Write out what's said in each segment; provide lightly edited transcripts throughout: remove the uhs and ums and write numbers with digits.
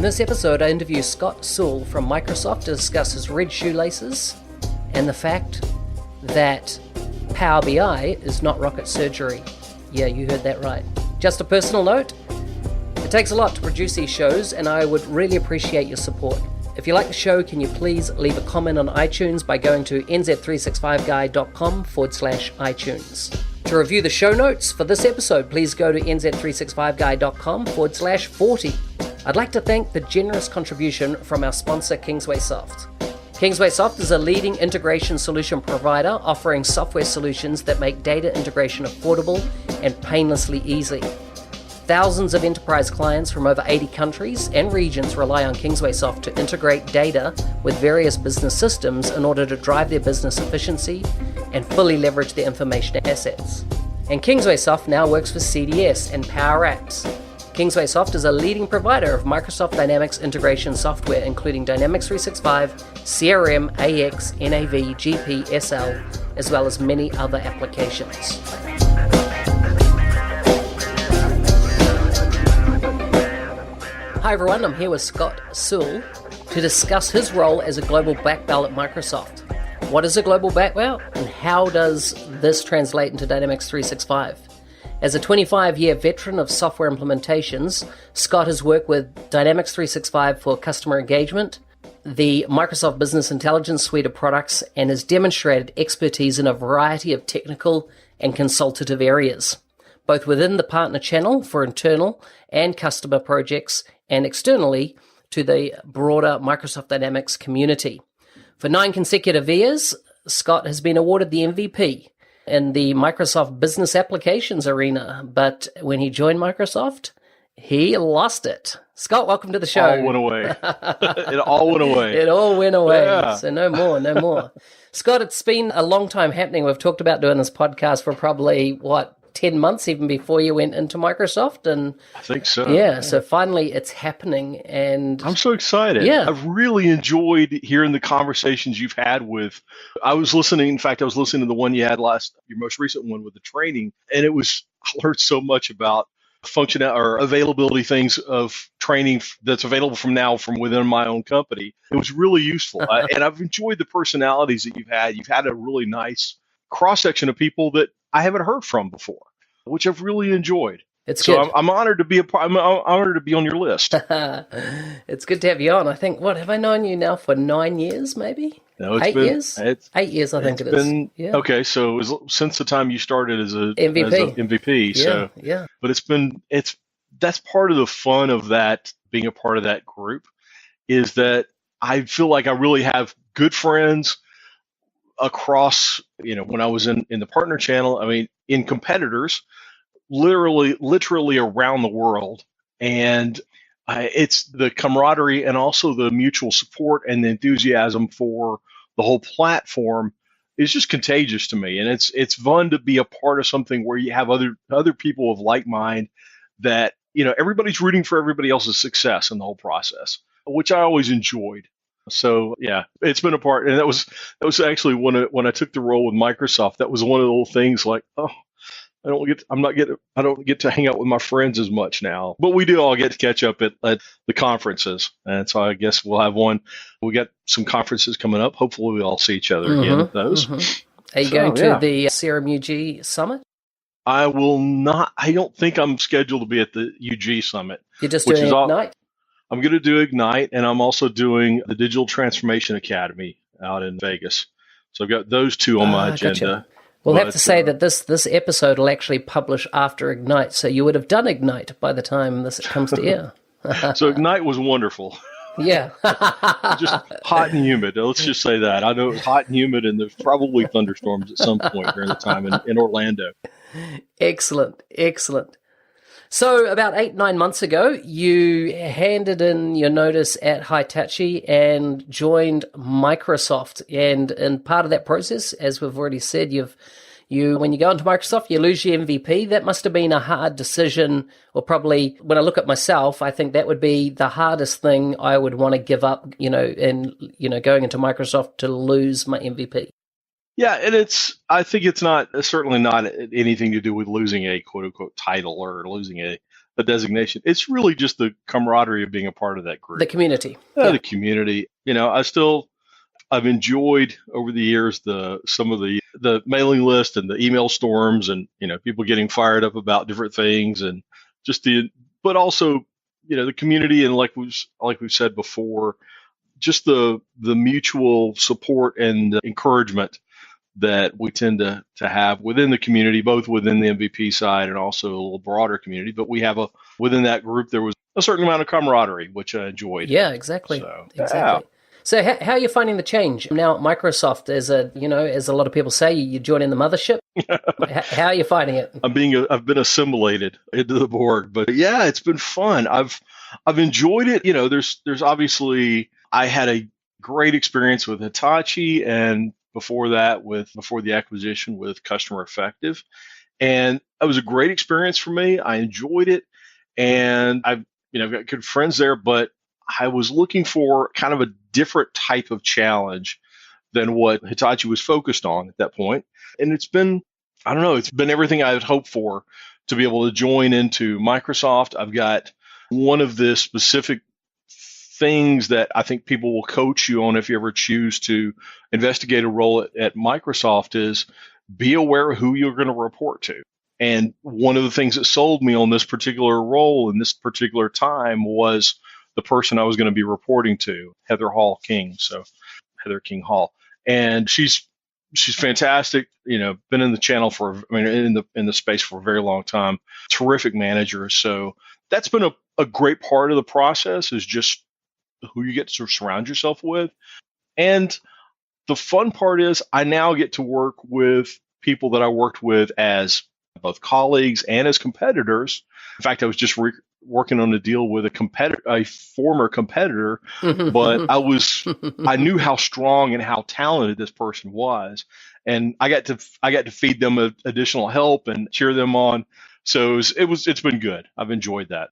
this episode, I interview Scott Sewell from Microsoft to discuss his red shoelaces and the fact that Power BI is not rocket surgery. Yeah, you heard that right. Just a personal note, it takes a lot to produce these shows, and I would really appreciate your support. If you like the show, can you please leave a comment on iTunes by going to nz365guy.com/iTunes. To review the show notes for this episode, please go to nz365guy.com/40. I'd like to thank the generous contribution from our sponsor, Kingsway Soft. Kingsway Soft is a leading integration solution provider offering software solutions that make data integration affordable and painlessly easy. Thousands of enterprise clients from over 80 countries and regions rely on Kingsway Soft to integrate data with various business systems in order to drive their business efficiency and fully leverage their information assets. And Kingsway Soft now works with CDS and Power Apps. Kingsway Soft is a leading provider of Microsoft Dynamics integration software, including Dynamics 365, CRM, AX, NAV, GP, SL, as well as many other applications. Hi everyone, I'm here with Scott Sewell to discuss his role as a global black belt at Microsoft. What is a global black belt, and how does this translate into Dynamics 365? As a 25-year veteran of software implementations, Scott has worked with Dynamics 365 for customer engagement, the Microsoft Business Intelligence suite of products, and has demonstrated expertise in a variety of technical and consultative areas, both within the partner channel for internal and customer projects and externally to the broader Microsoft Dynamics community. For 9 consecutive years, Scott has been awarded the MVP in the Microsoft Business Applications arena, but when he joined Microsoft, he lost it. Scott, welcome to the show. All went away. It all went away. It all went away. Yeah. So no more. Scott, it's been a long time happening. We've talked about doing this podcast for probably, 10 months even before you went into Microsoft, and I think so. Yeah, so finally it's happening, and I'm so excited. Yeah. I've really enjoyed hearing the conversations you've had with. I was listening to the one you had your most recent one with the training, and I learned so much about functional or availability things of training that's available from within my own company. It was really useful, and I've enjoyed the personalities that you've had. You've had a really nice cross section of people that I haven't heard from before, which I've really enjoyed. It's so good. I'm honored to be I'm honored to be on your list. It's good to have you on. I think, have I known you now for 9 years, maybe? No, 8 years? 8 years, I think it is. Yeah. Okay, so it was since the time you started as a MVP. Yeah, yeah. But that's part of the fun of that, being a part of that group, is that I feel like I really have good friends across, when I was in the partner channel, in competitors, literally around the world. And it's the camaraderie and also the mutual support and the enthusiasm for the whole platform is just contagious to me. And it's fun to be a part of something where you have other people of like mind that, everybody's rooting for everybody else's success in the whole process, which I always enjoyed. So yeah, it's been a part, and that was actually when I took the role with Microsoft. That was one of the little things like, I don't get to hang out with my friends as much now, but we do all get to catch up at the conferences, and so I guess we'll have one. We got some conferences coming up. Hopefully, we all see each other again at those. Mm-hmm. Are you going to the Serum UG Summit? I will not. I don't think I'm scheduled to be at the UG Summit. You're just doing Ignite? I'm going to do Ignite, and I'm also doing the Digital Transformation Academy out in Vegas. So I've got those two on my agenda. Gotcha. We'll have to say that this episode will actually publish after Ignite, so you would have done Ignite by the time this comes to air. So Ignite was wonderful. Yeah. Just hot and humid. Let's just say that. I know it was hot and humid, and there's probably thunderstorms at some point during the time in Orlando. Excellent. So about 8-9 months ago, you handed in your notice at Hitachi and joined Microsoft. And part of that process, as we've already said, when you go into Microsoft, you lose your MVP. That must have been a hard decision, or probably when I look at myself, I think that would be the hardest thing I would want to give up, going into Microsoft to lose my MVP. Yeah, and I think it's certainly not anything to do with losing a quote unquote title or losing a designation. It's really just the camaraderie of being a part of that The group. community. Yeah. The community. I've enjoyed over the years some of the mailing list and the email storms, and people getting fired up about different things, and but also the community, and like we've said before, just the mutual support and encouragement that we tend to have within the community, both within the MVP side and also a little broader community. But within that group, there was a certain amount of camaraderie, which I enjoyed. Yeah, exactly. So, exactly. Yeah. So how are you finding the change now at Microsoft? As a lot of people say, you're joining the mothership. How are you finding it? I've been assimilated into the board, but yeah, it's been fun. I've enjoyed it. There's obviously, I had a great experience with Hitachi, and before the acquisition with Customer Effective, and it was a great experience for me. I enjoyed it, and I've got good friends there, but I was looking for kind of a different type of challenge than what Hitachi was focused on at that point. And it's been everything I had hoped for to be able to join into Microsoft. I've got one of the specific things that I think people will coach you on if you ever choose to investigate a role at Microsoft is be aware of who you're going to report to. And one of the things that sold me on this particular role in this particular time was the person I was going to be reporting to, Heather King King Hall. And she's fantastic, been in the channel in the space for a very long time, terrific manager. So that's been a great part of the process, is just who you get to surround yourself with. And the fun part is I now get to work with people that I worked with as both colleagues and as competitors. In fact, I was just working on a deal with a former competitor, but I knew how strong and how talented this person was, and I got to feed them additional help and cheer them on. So it's been good. I've enjoyed that.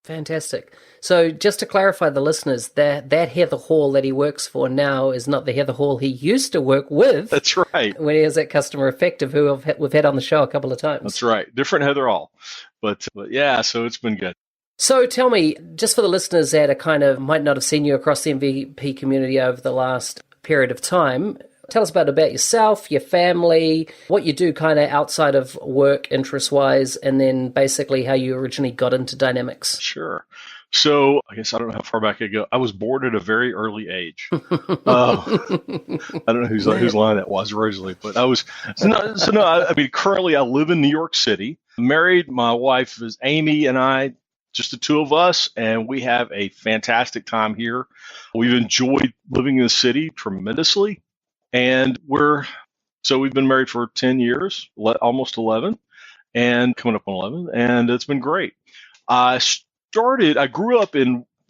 Fantastic. So just to clarify the listeners, that Heather Hall that he works for now is not the Heather Hall he used to work with. That's right. When he was at Customer Effective, who we've had on the show a couple of times. That's right. Different Heather Hall. But yeah, so it's been good. So tell me, just for the listeners that are kind of might not have seen you across the MVP community over the last period of time, tell us about yourself, your family, what you do kind of outside of work interest-wise, and then basically how you originally got into Dynamics. Sure. So I guess I don't know how far back I go. I was born at a very early age. I don't know whose line that was originally, but I was. Currently I live in New York City. Married. My wife is Amy, and I, just the two of us, and we have a fantastic time here. We've enjoyed living in the city tremendously, and we've been married for 10 years, almost 11, and coming up on 11, and it's been great. I grew up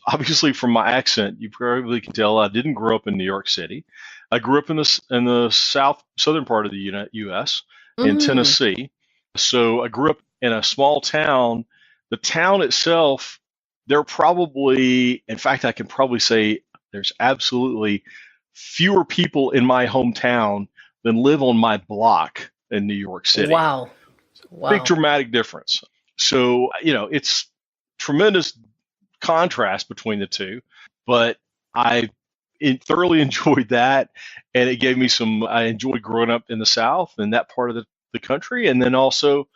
obviously from my accent, you probably can tell I didn't grow up in New York City. I grew up in the southern part of the U.S., in Tennessee. So I grew up in a small town. The town itself, in fact, I can probably say there's absolutely fewer people in my hometown than live on my block in New York City. Wow. Big dramatic difference. So, it's tremendous contrast between the two, but I thoroughly enjoyed that. And it gave me I enjoyed growing up in the South and that part of the country. And then also,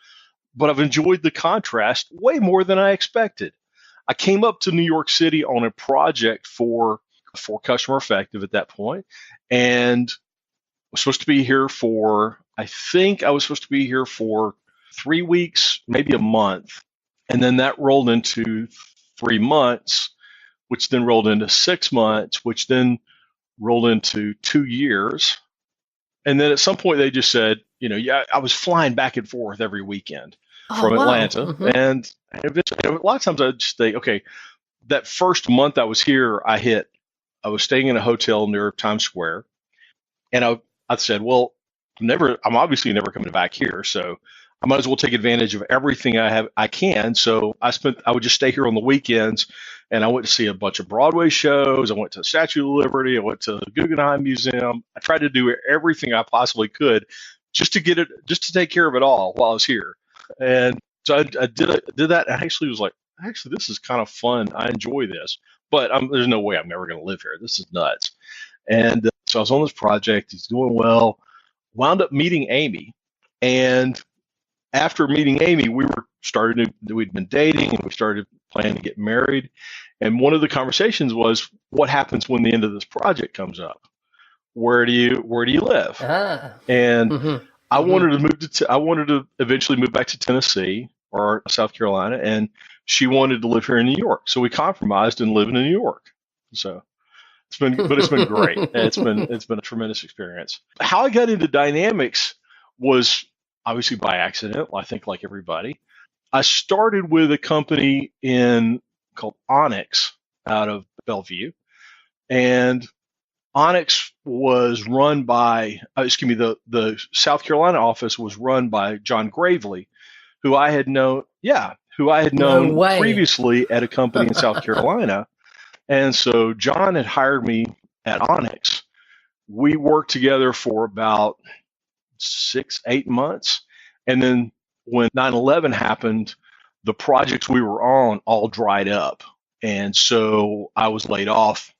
but I've enjoyed the contrast way more than I expected. I came up to New York City on a project for Customer Effective at that point, and was supposed to be here I think I was supposed to be here for 3 weeks, maybe a month. And then that rolled into 3 months, which then rolled into 6 months, which then rolled into 2 years. And then at some point they just said, I was flying back and forth every weekend from Atlanta. Mm-hmm. And a lot of times I just think, okay, that first month I was here, I was staying in a hotel near Times Square. And I said, well, I'm obviously never coming back here. So I might as well take advantage of everything I can. So I would just stay here on the weekends, and I went to see a bunch of Broadway shows. I went to the Statue of Liberty. I went to the Guggenheim Museum. I tried to do everything I possibly could just to take care of it all while I was here. And so I did that. I actually was like actually, this is kind of fun. I enjoy this, but there's no way I'm ever going to live here. This is nuts. And so I was on this project. He's doing well. Wound up meeting Amy, and after meeting Amy, we'd been dating and we started planning to get married. And one of the conversations was, what happens when the end of this project comes up? Where do you live? And I wanted to eventually move back to Tennessee or South Carolina, and she wanted to live here in New York. So we compromised and lived in New York. So it's been great. It's been a tremendous experience. How I got into Dynamics was obviously by accident, I think, like everybody. I started with a company called Onyx out of Bellevue, and Onyx was run by, the South Carolina office was run by John Gravely, who I had known previously at a company in South Carolina. And so John had hired me at Onyx. We worked together for about 6-8 months. And then when 9/11 happened, the projects we were on all dried up. And so I was laid off.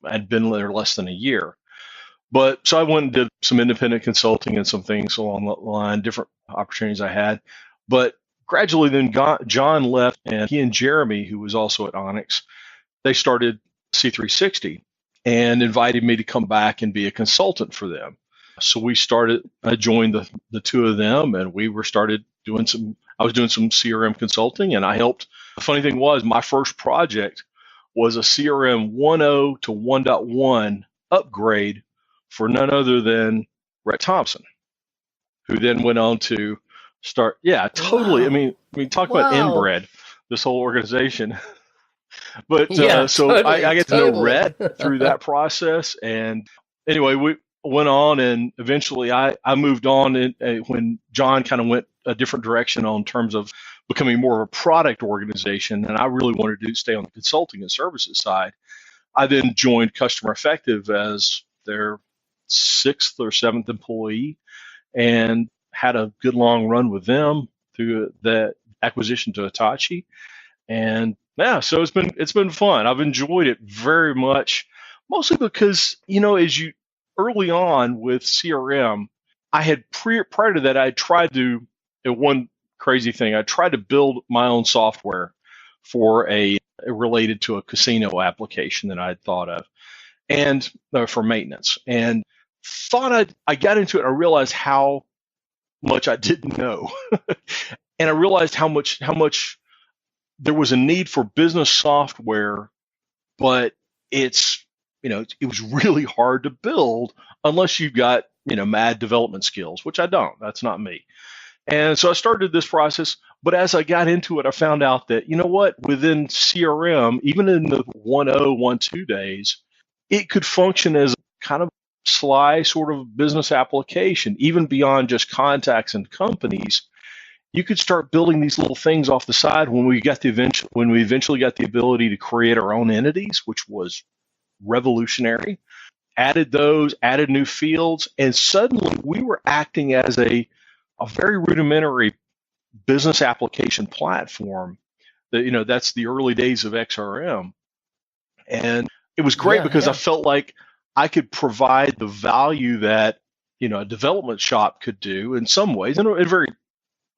I'd been there less than a year. But so I went and did some independent consulting and some things along that line, different opportunities I had. But gradually then John left, and he and Jeremy, who was also at Onyx, they started C360 and invited me to come back and be a consultant for them. So I joined the two of them, and I was doing some CRM consulting, and I helped. The funny thing was, my first project was a CRM 1.0 to 1.1 upgrade for none other than Rhett Thompson, who then went on to start. Yeah, totally. Wow. I mean, talk about inbred, this whole organization. But I get to know Rhett through that process. And anyway, we went on, and eventually I moved on when John kind of went a different direction on terms of becoming more of a product organization, and I really wanted to stay on the consulting and services side. I then joined Customer Effective as their 6th or 7th employee, and had a good long run with them through the acquisition to Hitachi. And yeah, so it's been fun. I've enjoyed it very much, mostly because, early on with CRM, I had prior to that, I tried to, one crazy thing, I tried to build my own software for related to a casino application that I had thought of, and for maintenance, and I got into it. I realized how much I didn't know, and I realized how much there was a need for business software, but it was really hard to build unless you've got, mad development skills, which I don't. That's not me. And so I started this process, but as I got into it, I found out that, within CRM, even in the 1.0, 1.2 days, it could function as kind of sly sort of business application, even beyond just contacts and companies. You could start building these little things off the side when we eventually got the ability to create our own entities, which was revolutionary. Added new fields, and suddenly we were acting as a very rudimentary business application platform. That's the early days of XRM. And it was great because I felt like I could provide the value that, a development shop could do in some ways, in a very,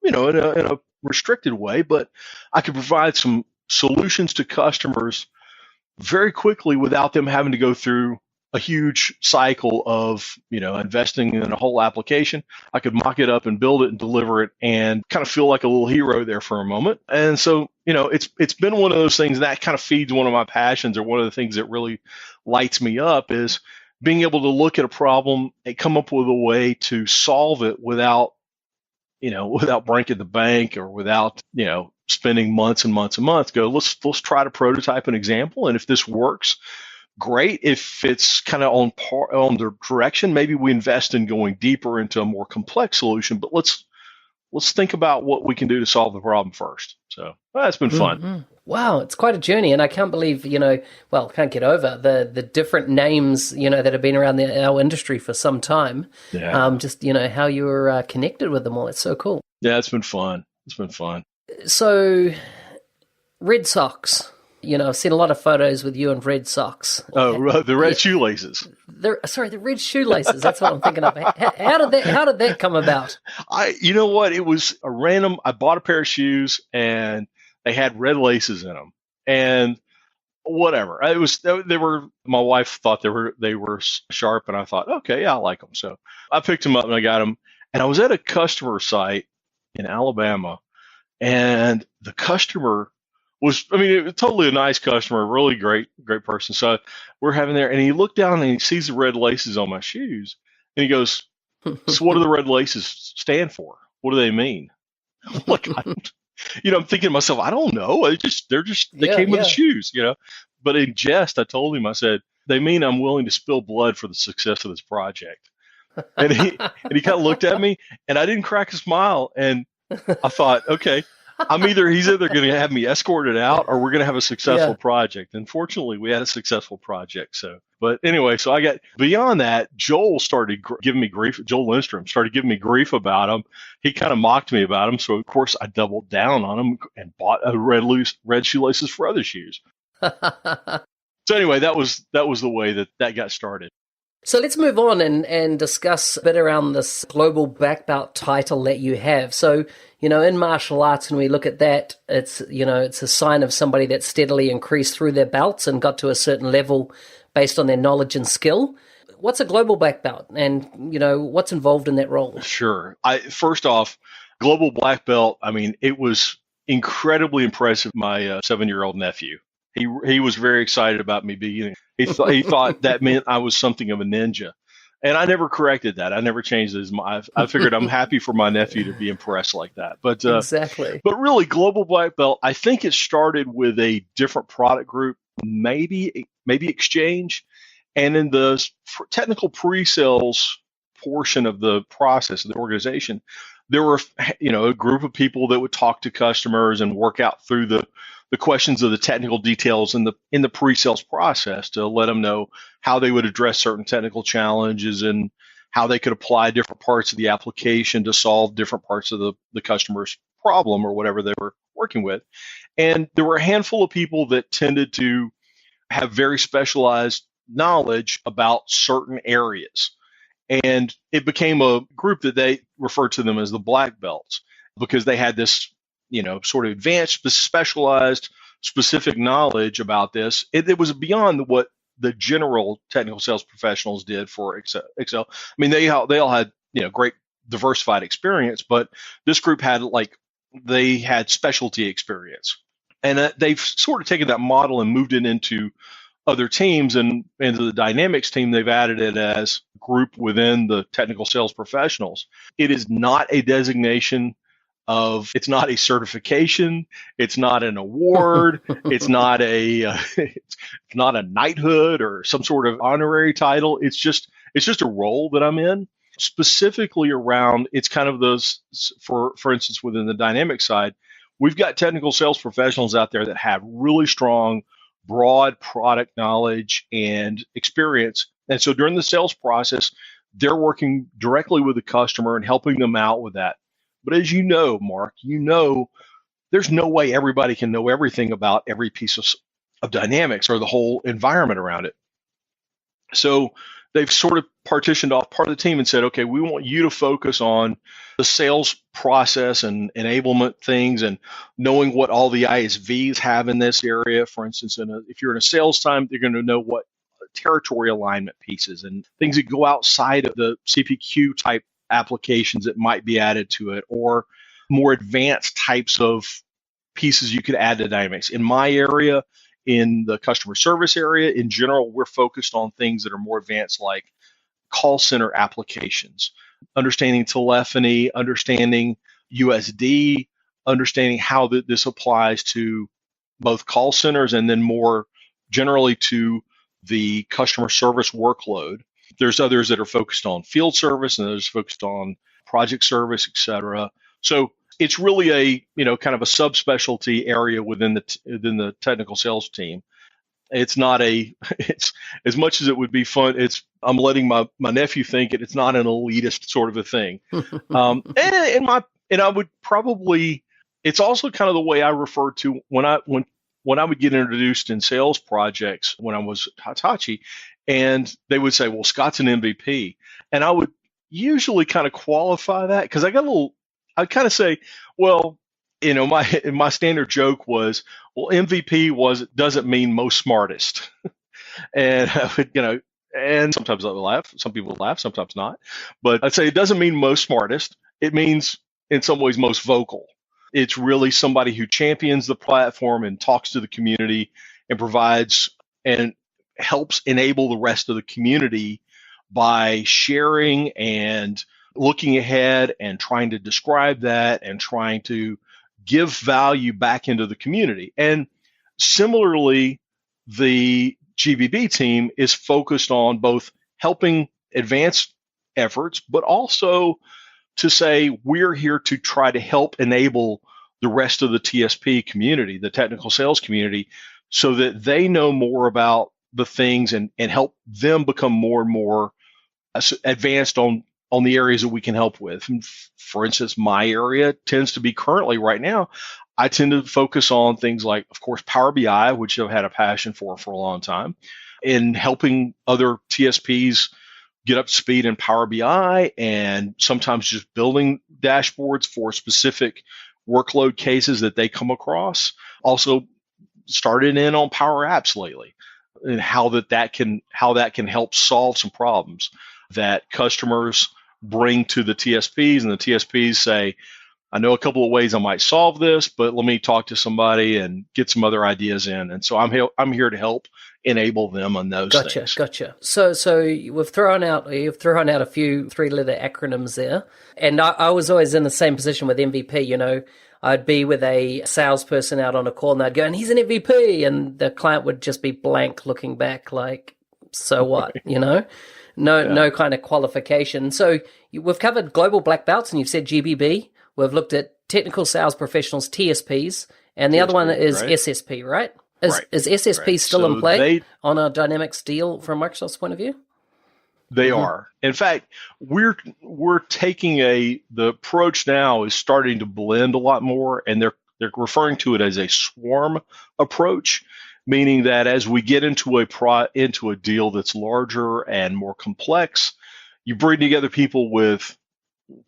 in a restricted way, but I could provide some solutions to customers very quickly without them having to go through a huge cycle of, investing in a whole application. I could mock it up and build it and deliver it and kind of feel like a little hero there for a moment. And so, it's been one of those things that kind of feeds one of my passions, or one of the things that really lights me up, is being able to look at a problem and come up with a way to solve it without breaking the bank, or without, spending months and months and months. Let's try to prototype an example. And if this works, great. If it's kind of on the direction, maybe we invest in going deeper into a more complex solution, but let's think about what we can do to solve the problem first. So that's been fun. Mm-hmm. Wow, it's quite a journey, and I can't believe, can't get over the different names, that have been around our industry for some time. Yeah. How you were connected with them all. It's so cool. Yeah, it's been fun. So Red socks. I've seen a lot of photos with you in red socks. Oh, the red Yeah, shoelaces. the red shoelaces. That's what I'm thinking of. How did that come about? You know what? It was a random. I bought a pair of shoes and they had red laces in them, and whatever. It was they were. My wife thought they were sharp, and I thought, okay, yeah, I like them. So I picked them up and I got them. And I was at a customer site in Alabama, and the customer was, I mean, it was totally a nice customer, really great person. So we're having there, and he looked down and he sees the red laces on my shoes, and he goes, "So what do the red laces stand for? What do they mean?" I'm like, I'm thinking to myself, I don't know. They Yeah, came with the yeah. shoes. But in jest, I told him, I said, they mean I'm willing to spill blood for the success of this project. And he kind of looked at me, and I didn't crack a smile, and I thought, okay, he's either going to have me escorted out or we're going to have a successful Yeah. project. And fortunately, we had a successful project. So, but anyway, so I got beyond that. Joel started giving me grief. Joel Lindstrom started giving me grief about him. He kind of mocked me about him. So of course, I doubled down on him and bought a red shoelaces for other shoes. So anyway, that was the way that got started. So let's move on and discuss a bit around this global black belt title that you have. So, in martial arts, when we look at that, it's a sign of somebody that steadily increased through their belts and got to a certain level based on their knowledge and skill. What's a global black belt, and, what's involved in that role? Sure. First off, global black belt, I mean, it was incredibly impressive. My 7-year-old nephew, he was very excited about me being. He thought that meant I was something of a ninja, and I never corrected that. I never changed his mind. I figured I'm happy for my nephew to be impressed like that. Exactly. But really, global black belt, I think it started with a different product group, maybe exchange, and in the technical pre-sales portion of the process of the organization, there were a group of people that would talk to customers and work out through the questions of the technical details in the pre-sales process to let them know how they would address certain technical challenges and how they could apply different parts of the application to solve different parts of the customer's problem or whatever they were working with. And there were a handful of people that tended to have very specialized knowledge about certain areas. And it became a group that they referred to them as the black belts because they had this, sort of advanced, specialized, specific knowledge about this. It was beyond what the general technical sales professionals did for Excel. I mean, they all had, great diversified experience, but this group they had specialty experience. And they've sort of taken that model and moved it into other teams, and into the Dynamics team, they've added it as a group within the technical sales professionals. It is not a designation it's not a certification, it's not an award, it's not it's not a knighthood or some sort of honorary title. It's just a role that I'm in. Specifically around, it's kind of those, for instance, within the Dynamics side, we've got technical sales professionals out there that have really strong broad product knowledge and experience. And so during the sales process, they're working directly with the customer and helping them out with that. But as you know, Mark, there's no way everybody can know everything about every piece of Dynamics or the whole environment around it. So they've sort of partitioned off part of the team and said, okay, we want you to focus on the sales process and enablement things and knowing what all the ISVs have in this area. For instance, if you're in a sales time, they're going to know what territory alignment pieces and things that go outside of the CPQ type applications that might be added to it, or more advanced types of pieces you could add to Dynamics. In my area, in the customer service area, in general, we're focused on things that are more advanced, like call center applications, understanding telephony, understanding USD, understanding how this applies to both call centers and then more generally to the customer service workload. There's others that are focused on field service and others focused on project service, et cetera. So it's really a kind of a subspecialty area within the technical sales team. It's not it's as much as it would be fun. I'm letting my nephew think it's not an elitist sort of a thing. And I would probably, it's also kind of the way I refer to when I would get introduced in sales projects when I was Hitachi, and they would say, "Well, Scott's an MVP," and I would usually kind of qualify that because I'd kind of say, "Well, my standard joke was, well, MVP doesn't mean most smartest," and I would, and sometimes I would laugh. Some people would laugh, sometimes not, but I'd say it doesn't mean most smartest. It means in some ways most vocal. It's really somebody who champions the platform and talks to the community and provides and helps enable the rest of the community by sharing and looking ahead and trying to describe that and trying to give value back into the community. And similarly, the GBB team is focused on both helping advance efforts, but also to say we're here to try to help enable the rest of the TSP community, the technical sales community, so that they know more about the things and help them become more and more advanced on the areas that we can help with. And for instance, my area tends to be currently right now, I tend to focus on things like, of course, Power BI, which I've had a passion for a long time, and helping other TSPs get up to speed in Power BI, and sometimes just building dashboards for specific workload cases that they come across. Also started in on Power Apps lately, and how that can help solve some problems that customers bring to the TSPs, and the TSPs say, I know a couple of ways I might solve this, but let me talk to somebody and get some other ideas in. And so I'm here to help enable them on those things. Gotcha. So you've thrown out a few 3-letter acronyms there, and I was always in the same position with MVP. I'd be with a salesperson out on a call, and they'd go, and he's an MVP, and the client would just be blank, looking back like, so what? No kind of qualification. So we've covered global black belts, and you've said GBB. We've looked at technical sales professionals, TSPs, and the other one is right? SSP, right? Is SSP still in play on a Dynamics deal from Microsoft's point of view? They are. In fact, we're taking the approach now is starting to blend a lot more, and they're referring to it as a swarm approach, meaning that as we get into a deal that's larger and more complex, you bring together people with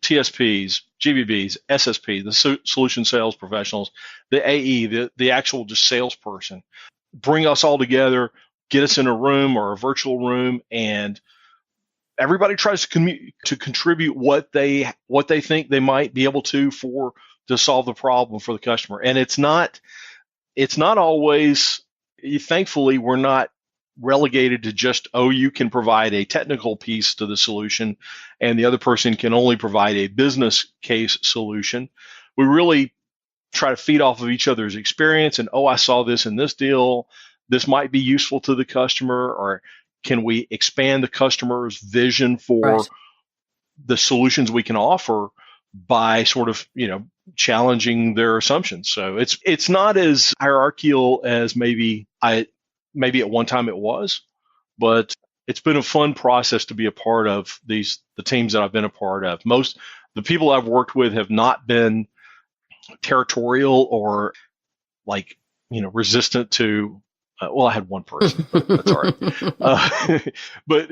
TSPs, GBBs, SSP, the solution sales professionals, the AE, the actual just salesperson, bring us all together, get us in a room or a virtual room, and everybody tries to contribute what they think they might be able to solve the problem for the customer. And it's not always, thankfully, we're not relegated to just, you can provide a technical piece to the solution and the other person can only provide a business case solution. We really try to feed off of each other's experience and, I saw this in this deal. This might be useful to the customer, or can we expand the customer's vision for the solutions we can offer by sort of, challenging their assumptions. So it's not as hierarchical as maybe at one time it was, but it's been a fun process to be a part of the teams that I've been a part of. Most the people I've worked with have not been territorial or resistant to. I had one person, but that's all right. But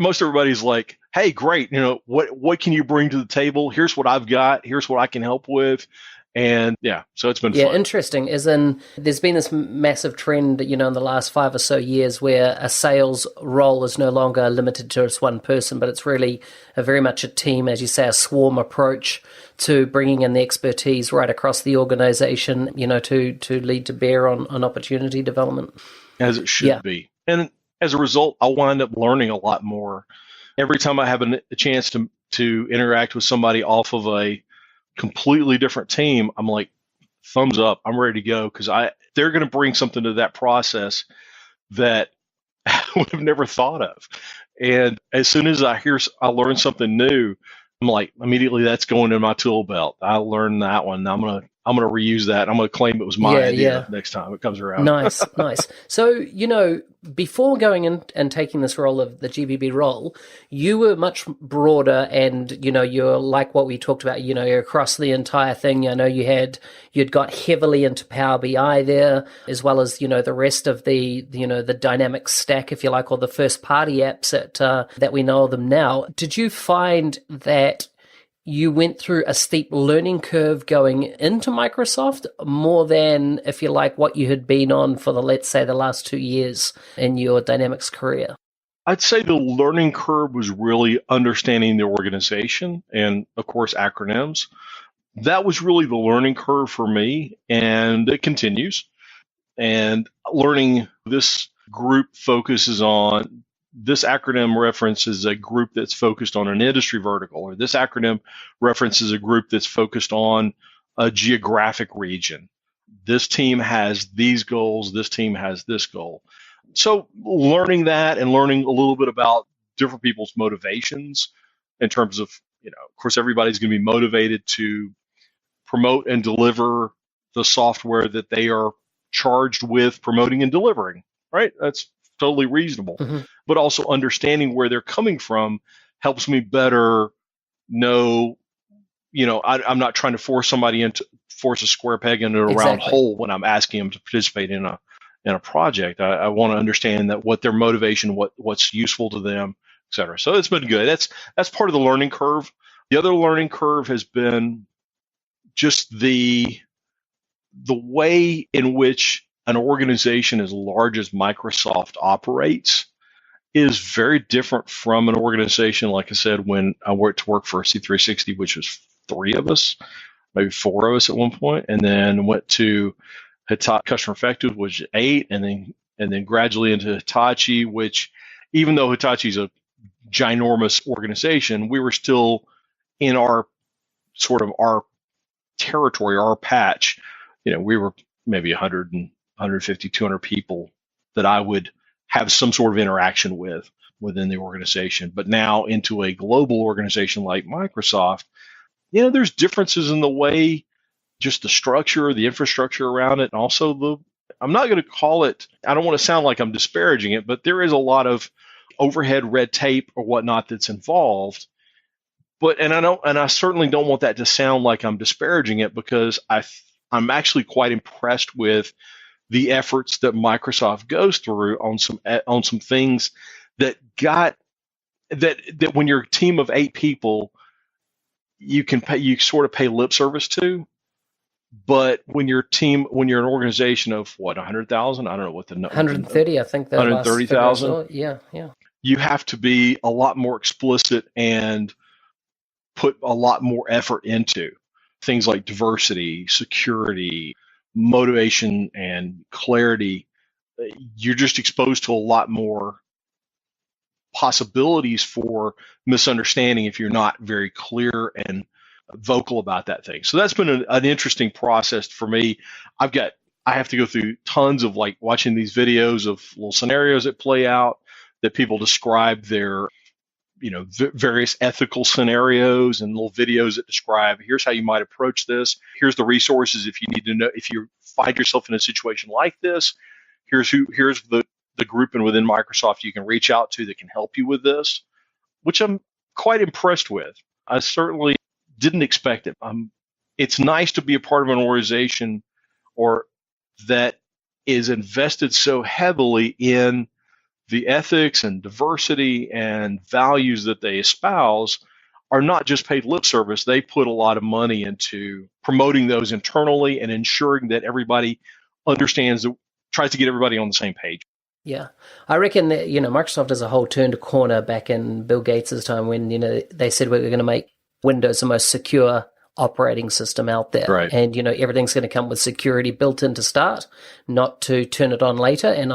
most everybody's like, "Hey, great! What can you bring to the table? Here's what I've got. Here's what I can help with." And so it's been fun. Yeah, interesting. As in, there's been this massive trend, in the last 5 or so years where a sales role is no longer limited to just one person, but it's really very much a team, as you say, a swarm approach to bringing in the expertise right across the organization, to lead to bear on opportunity development. As it should be. And as a result, I wind up learning a lot more. Every time I have a chance to interact with somebody off of a completely different team, I'm like, thumbs up, I'm ready to go, because they're going to bring something to that process that I would have never thought of. And as soon as I learn something new, I'm like, immediately that's going in my tool belt. I learned that one. I'm going to I'm going to reuse that. I'm going to claim it was my idea next time it comes around. Nice, nice. So, before going in and taking this role of the GBB role, you were much broader and, you're like what we talked about, you're across the entire thing. I know you'd got heavily into Power BI there, as well as, the rest of the dynamic stack, if you like, or the first party apps that we know of them now. Did you find that you went through a steep learning curve going into Microsoft more than, if you like, what you had been on for let's say, the last 2 years in your Dynamics career? I'd say the learning curve was really understanding the organization and, of course, acronyms. That was really the learning curve for me, and it continues. And learning this group focuses on this acronym references a group that's focused on an industry vertical, or this acronym references a group that's focused on a geographic region. This team has these goals, this team has this goal. So learning that and learning a little bit about different people's motivations in terms of, of course, everybody's going to be motivated to promote and deliver the software that they are charged with promoting and delivering, right? That's totally reasonable. Mm-hmm. But also understanding where they're coming from helps me better know, I'm not trying to force a square peg into a round hole when I'm asking them to participate in a project. I want to understand that what their motivation, what's useful to them, et cetera. So it's been good. That's part of the learning curve. The other learning curve has been just the way in which an organization as large as Microsoft operates is very different from an organization, like I said, when I went to work for C360, which was 3 of us, maybe 4 of us at one point, and then went to Customer Effective, which is 8, and then gradually into Hitachi, which, even though Hitachi's a ginormous organization, we were still in our territory, our patch. We were maybe 100 and 150, 200 people that I would have some sort of interaction with within the organization. But now into a global organization like Microsoft, there's differences in the way, just the structure, the infrastructure around it, and also I'm not going to call it, I don't want to sound like I'm disparaging it, but there is a lot of overhead red tape or whatnot that's involved. And I certainly don't want that to sound like I'm disparaging it, because I'm actually quite impressed with the efforts that Microsoft goes through on some things that when you're a team of 8 people, you sort of pay lip service to. But when you're an organization of 100,000, I don't know what the number. 130, I think. 130,000. Yeah. You have to be a lot more explicit and put a lot more effort into things like diversity, security, motivation, and clarity. You're just exposed to a lot more possibilities for misunderstanding if you're not very clear and vocal about that thing. So that's been an interesting process for me. I have to go through tons of watching these videos of little scenarios that play out, that people describe their various ethical scenarios, and little videos that describe, here's how you might approach this. Here's the resources if you need to know, if you find yourself in a situation like this, here's the group and within Microsoft you can reach out to that can help you with this, which I'm quite impressed with. I certainly didn't expect it. It's nice to be a part of an organization that is invested so heavily in the ethics and diversity and values that they espouse, are not just paid lip service. They put a lot of money into promoting those internally and ensuring that everybody understands, tries to get everybody on the same page. Yeah. I reckon that, Microsoft as a whole turned a corner back in Bill Gates' time when, they said we're going to make Windows the most secure operating system out there. Right. And, everything's going to come with security built in to start, not to turn it on later. And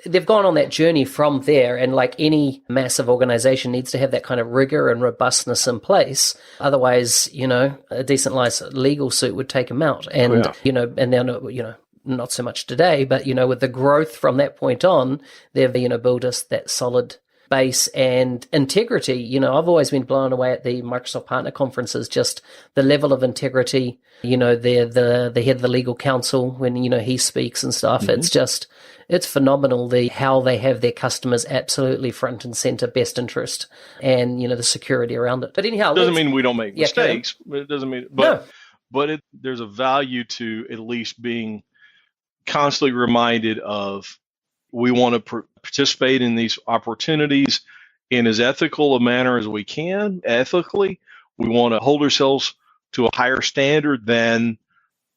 they've gone on that journey from there. And like any massive organization needs to have that kind of rigor and robustness in place. Otherwise, a decent legal suit would take them out. And, and now, not so much today, but, with the growth from that point on, they've, built us that solid base and integrity. I've always been blown away at the Microsoft partner conferences, just the level of integrity. The head of the legal counsel, when he speaks and stuff, Mm-hmm. it's phenomenal how they have their customers absolutely front and center, best interest, and the security around it. But anyhow, Doesn't mean we don't make Yeah, mistakes. But it doesn't mean, no, but there's a value to at least being constantly reminded of we want to participate in these opportunities in as ethical a manner as we can. Ethically, we want to hold ourselves to a higher standard than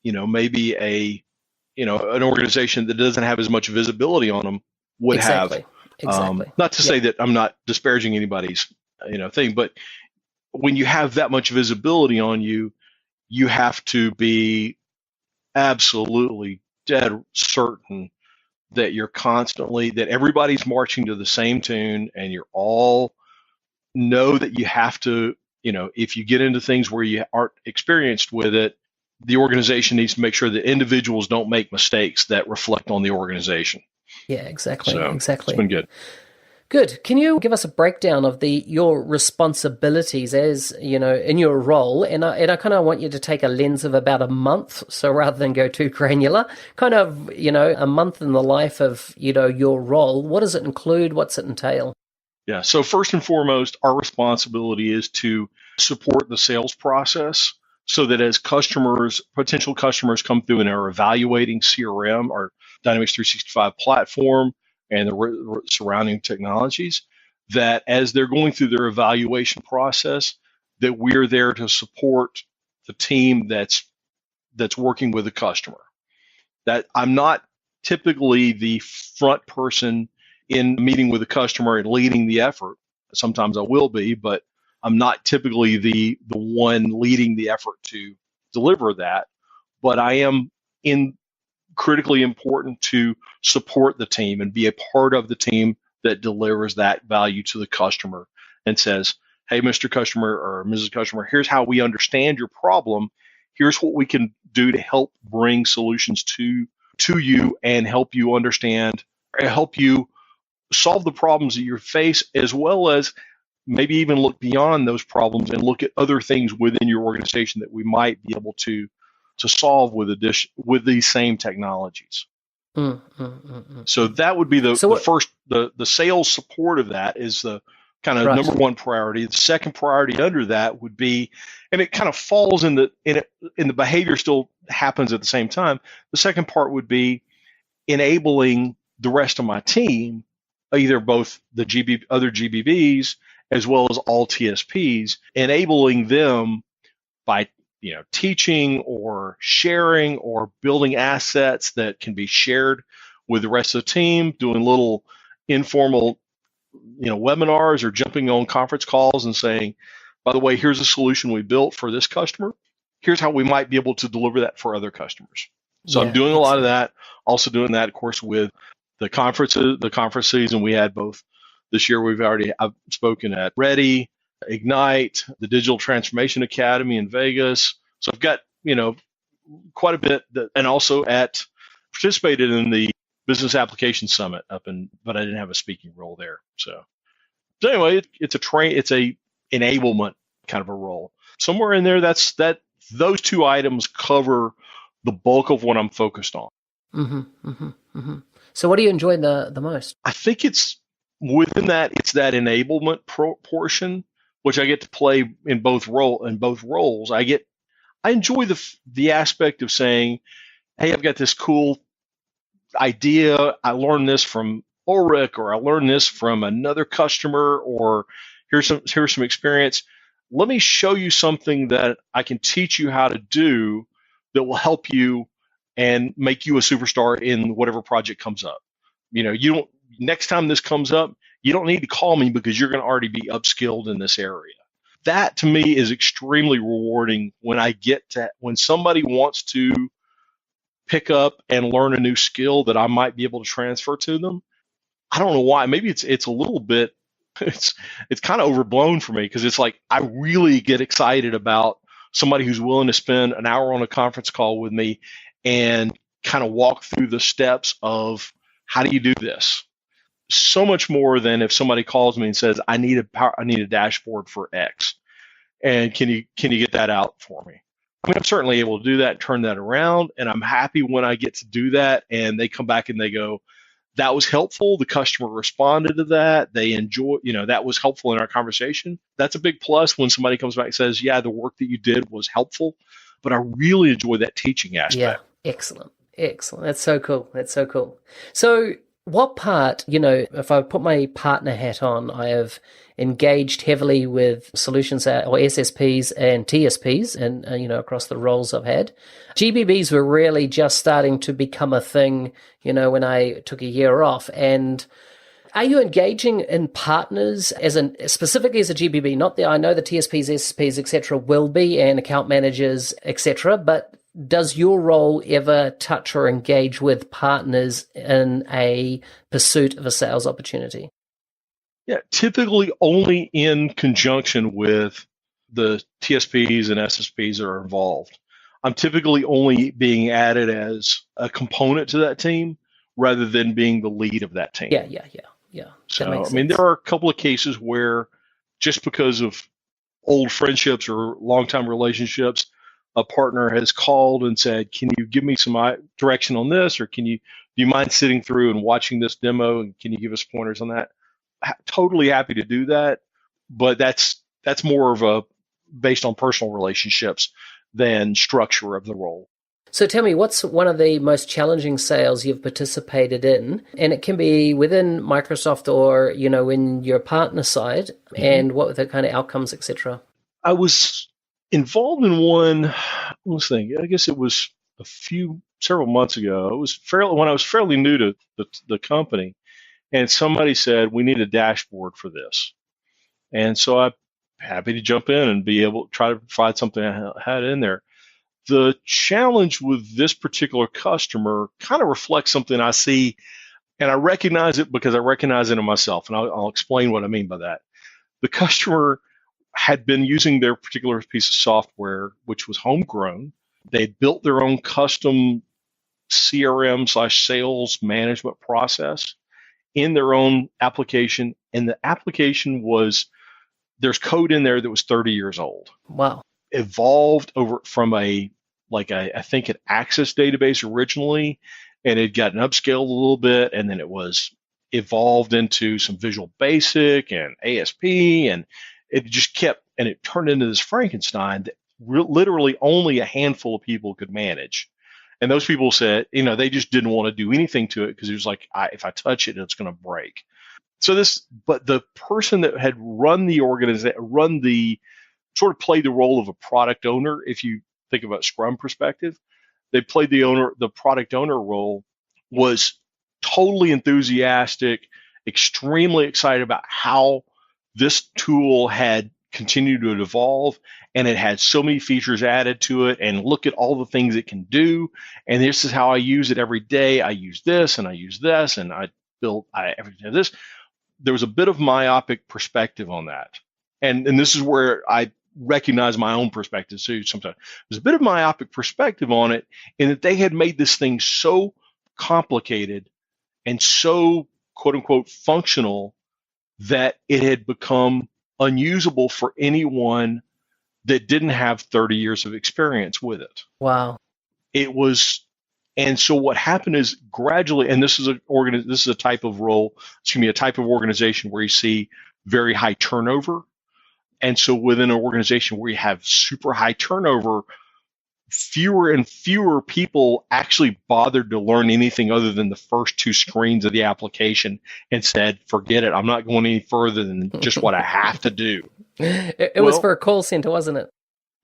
maybe an organization that doesn't have as much visibility on them would have. Exactly. Not to say that I'm not disparaging anybody's thing, but when you have that much visibility on you, you have to be absolutely dead certain that that everybody's marching to the same tune, and you're all know that you have to, if you get into things where you aren't experienced with it, the organization needs to make sure that individuals don't make mistakes that reflect on the organization. Yeah, exactly. So Exactly. It's been good. Good. Can you give us a breakdown of your responsibilities as, in your role? And I kind of want you to take a lens of about a month. So rather than go too granular, kind of, a month in the life of, your role. What does it include? What's it entail? Yeah. So first and foremost, our responsibility is to support the sales process so that as potential customers come through and are evaluating CRM, our Dynamics 365 platform, and the surrounding technologies, that as they're going through their evaluation process, that we're there to support the team that's working with the customer. That I'm not typically the front person in meeting with the customer and leading the effort. Sometimes I will be, but I'm not typically the one leading the effort to deliver that. But I am critically important to support the team and be a part of the team that delivers that value to the customer and says, hey, Mr. Customer or Mrs. Customer, here's how we understand your problem. Here's what we can do to help bring solutions to you and help you understand, help you solve the problems that you face, as well as maybe even look beyond those problems and look at other things within your organization that we might be able to solve with these same technologies. So that would be the first, the sales support of that is the kind of number one priority. The second priority under that would be, and it kind of falls in the behavior still happens at the same time. The second part would be enabling the rest of my team, either both the other GBBs as well as all TSPs, enabling them by teaching or sharing or building assets that can be shared with the rest of the team, doing little informal, webinars or jumping on conference calls and saying, by the way, here's a solution we built for this customer. Here's how we might be able to deliver that for other customers. So I'm doing a lot of that. Also doing that, of course, with the conference season. We had both this year. I've spoken at Ready, Ignite, the Digital Transformation Academy in Vegas. So I've got, quite a bit and also participated in the Business Application Summit but I didn't have a speaking role there. So anyway, it's a enablement kind of a role. Somewhere in there, those two items cover the bulk of what I'm focused on. So what do you enjoy the most? I think it's within that, it's that enablement portion, which I get to play in both roles. I enjoy the aspect of saying, hey, I've got this cool idea. I learned this from Ulrich, or I learned this from another customer, or here's some experience. Let me show you something that I can teach you how to do that will help you and make you a superstar in whatever project comes up. Next time this comes up, you don't need to call me because you're going to already be upskilled in this area. That to me is extremely rewarding when somebody wants to pick up and learn a new skill that I might be able to transfer to them. I don't know why. Maybe it's a little bit, it's kind of overblown for me, because it's like I really get excited about somebody who's willing to spend an hour on a conference call with me and kind of walk through the steps of how do you do this. so much more than if somebody calls me and says, I need a dashboard for X. And can you get that out for me? I mean, I'm certainly able to do that, turn that around, and I'm happy when I get to do that and they come back and they go, that was helpful. The customer responded to that. They enjoy, that was helpful in our conversation. That's a big plus when somebody comes back and says, yeah, the work that you did was helpful, but I really enjoy that teaching aspect. Yeah, excellent. Excellent. That's so cool. That's so cool. So what part, if I put my partner hat on, I have engaged heavily with solutions or SSPs and TSPs and, across the roles I've had. GBBs were really just starting to become a thing, when I took a year off. And are you engaging in partners specifically as a GBB? I know the TSPs, SSPs, etc. will be, and account managers, etc. But does your role ever touch or engage with partners in a pursuit of a sales opportunity? Yeah, typically only in conjunction with the TSPs and SSPs that are involved. I'm typically only being added as a component to that team rather than being the lead of that team. Yeah. So, I mean, there are a couple of cases where just because of old friendships or long-time relationships, a partner has called and said, can you give me some direction on this? Or do you mind sitting through and watching this demo? And can you give us pointers on that? Totally happy to do that. But that's more of a based on personal relationships than structure of the role. So tell me, what's one of the most challenging sales you've participated in? And it can be within Microsoft or, in your partner side, and what were the kind of outcomes, etc.? I was involved in one, let's think, I guess it was several months ago. It was when I was fairly new to the company, and somebody said, we need a dashboard for this. And so I'm happy to jump in and be able to try to provide something I had in there. The challenge with this particular customer kind of reflects something I see, and I recognize it because I recognize it in myself, and I'll explain what I mean by that. The customer had been using their particular piece of software, which was homegrown. They built their own custom CRM/sales management process in their own application, and the application there's code in there that was 30 years old. Wow. Evolved over from I think an Access database originally, and it got upscaled a little bit, and then it was evolved into some Visual Basic and ASP, and it just kept, and it turned into this Frankenstein that literally only a handful of people could manage. And those people said, they just didn't want to do anything to it because it was like, if I touch it, it's going to break. But the person that had run the organization, sort of played the role of a product owner. If you think about Scrum perspective, they played the product owner role, was totally enthusiastic, extremely excited about how this tool had continued to evolve, and it had so many features added to it, and look at all the things it can do. And this is how I use it every day. I use this, and I use this, and I everything this. There was a bit of myopic perspective on that. And this is where I recognize my own perspective too sometimes. There's a bit of myopic perspective on it in that they had made this thing so complicated and so quote unquote functional that it had become unusable for anyone that didn't have 30 years of experience with it. Wow. And so what happened is gradually, and this is a type of role, a type of organization where you see very high turnover. And so within an organization where you have super high turnover, fewer and fewer people actually bothered to learn anything other than the first two screens of the application and said, forget it, I'm not going any further than just what I have to do. It was for a call center, wasn't it?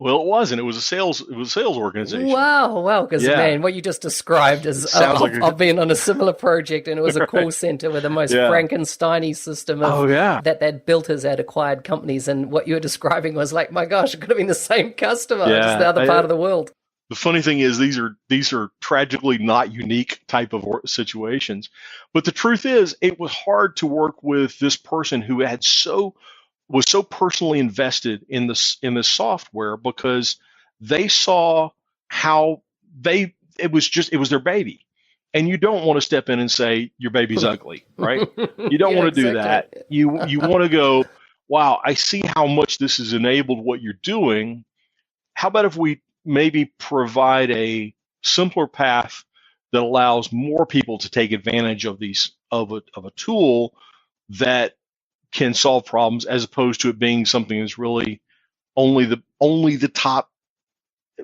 Well, it wasn't. It was a sales organization. Wow. Because, man, what you just described is I've been on a similar project, and it was a call center with the most Frankenstein-y system that built as at acquired companies. And what you were describing was like, my gosh, it could have been the same customer, just the other part of the world. The funny thing is these are tragically not unique type of situations. But the truth is, it was hard to work with this person who was so personally invested in this software because they saw how it was their baby. And you don't want to step in and say your baby's ugly, right? You don't Yeah, want to do that. exactly. You want to go, wow, I see how much this has enabled what you're doing. How about if we maybe provide a simpler path that allows more people to take advantage of a tool that can solve problems, as opposed to it being something that's really only the top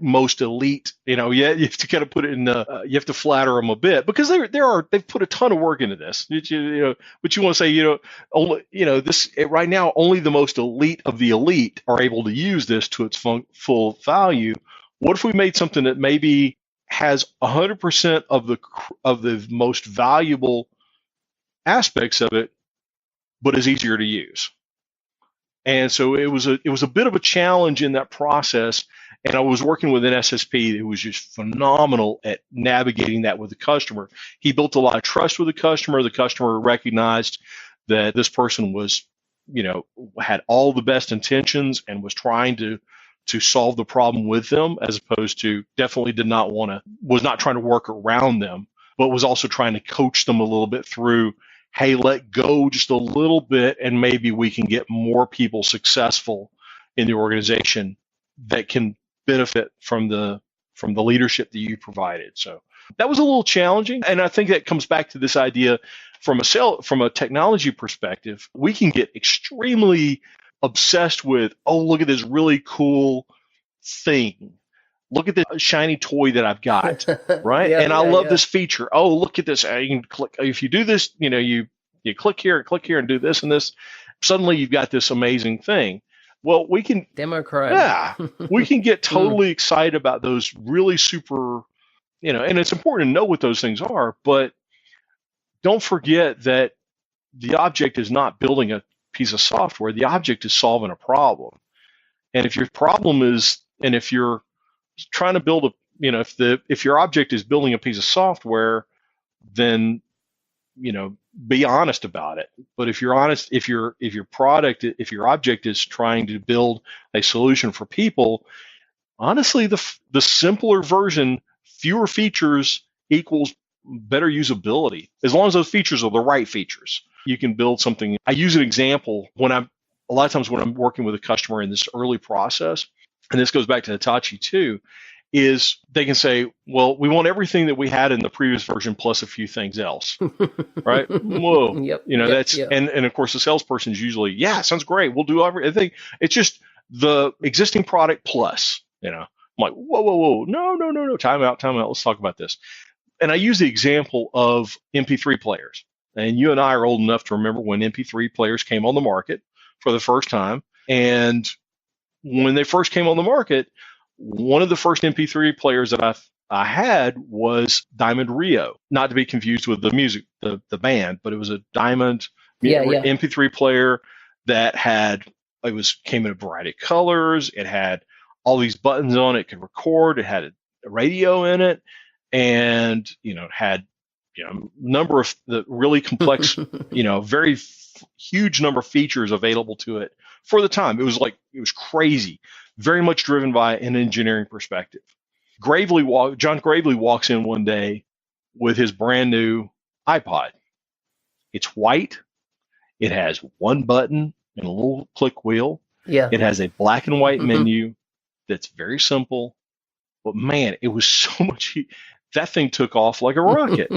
most elite. Yeah, you have to kind of put it in you have to flatter them a bit, because they've put a ton of work into this. But you want to say, only, this right now, only the most elite of the elite are able to use this to its full value. What if we made something that maybe has 100% of the most valuable aspects of it, but is easier to use? And so it was a bit of a challenge in that process. And I was working with an SSP who was just phenomenal at navigating that with the customer. He built a lot of trust with the customer. The customer recognized that this person was, had all the best intentions and was trying to solve the problem with them, as opposed to definitely was not trying to work around them, but was also trying to coach them a little bit through, hey, let go just a little bit, and maybe we can get more people successful in the organization that can benefit from the leadership that you provided. So that was a little challenging, and I think that comes back to this idea from a technology perspective. We can get extremely obsessed with, oh, look at this really cool thing. Look at this shiny toy that I've got, right? Yeah, and I yeah, love yeah. this feature. Oh, look at this. You can click. If you do this, you click here and do this and this. Suddenly you've got this amazing thing. Well, we can, Demo crowd. yeah, we can get totally excited about those really super, and it's important to know what those things are, but don't forget that the object is not building a piece of software. The object is solving a problem. And if you're trying to build if your object is building a piece of software, then, be honest about it. But if you're honest, if your object is trying to build a solution for people, honestly, the simpler version, fewer features equals better usability. As long as those features are the right features, you can build something. I use an example a lot of times when I'm working with a customer in this early process, and this goes back to Hitachi too, is they can say, well, we want everything that we had in the previous version plus a few things else, right? Whoa. Yep. That's, yep. And of course the salesperson's usually, yeah, sounds great. We'll do everything. It's just the existing product plus, I'm like, whoa. No. Time out. Let's talk about this. And I use the example of MP3 players. And you and I are old enough to remember when MP3 players came on the market for the first time. And when they first came on the market, one of the first MP3 players that I had was Diamond Rio, not to be confused with the music, the band, but it was a Diamond MP3 player that came in a variety of colors. It had all these buttons on it, could record. It had a radio in it, and had number of the really complex, very huge number of features available to it for the time. It was crazy, very much driven by an engineering perspective. John Gravely walks in one day with his brand new iPod. It's white. It has one button and a little click wheel. Yeah. It has a black and white menu that's very simple. But man, it was so much. That thing took off like a rocket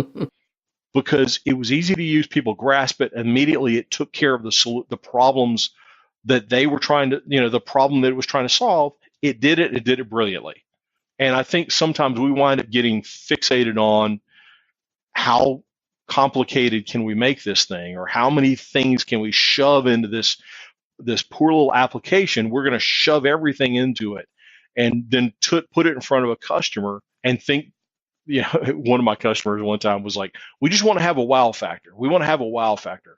because it was easy to use. People grasp it immediately. It took care of the problems that they were trying to, the problem that it was trying to solve. It did it brilliantly. And I think sometimes we wind up getting fixated on how complicated can we make this thing, or how many things can we shove into this poor little application. We're going to shove everything into it and then put it in front of a customer and think, one of my customers one time was like, we just want to have a wow factor. We want to have a wow factor.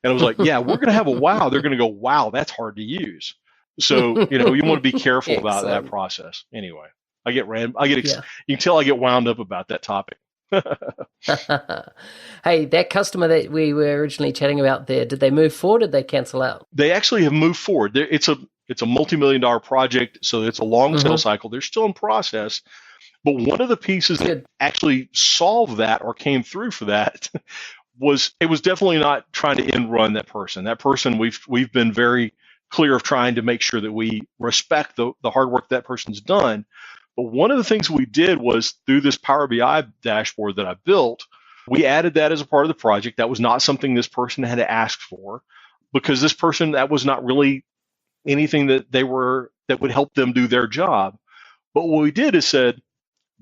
And I was like, yeah, we're going to have a wow. They're going to go, wow, that's hard to use. So, you want to be careful about that process. Anyway, you can tell I get wound up about that topic. Hey, that customer that we were originally chatting about there, did they move forward or did they cancel out? They actually have moved forward. It's a multi-million-dollar project, so it's a long sales cycle. They're still in process. But one of the pieces that Good. actually solved that or came through for that was it was definitely not trying to end run that person. That person, we've been very clear of trying to make sure that we respect the hard work that person's done. But one of the things we did was through this Power BI dashboard that I built, we added that as a part of the project. That was not something this person had asked for, because this person, that was not really anything that would help them do their job. But what we did is said,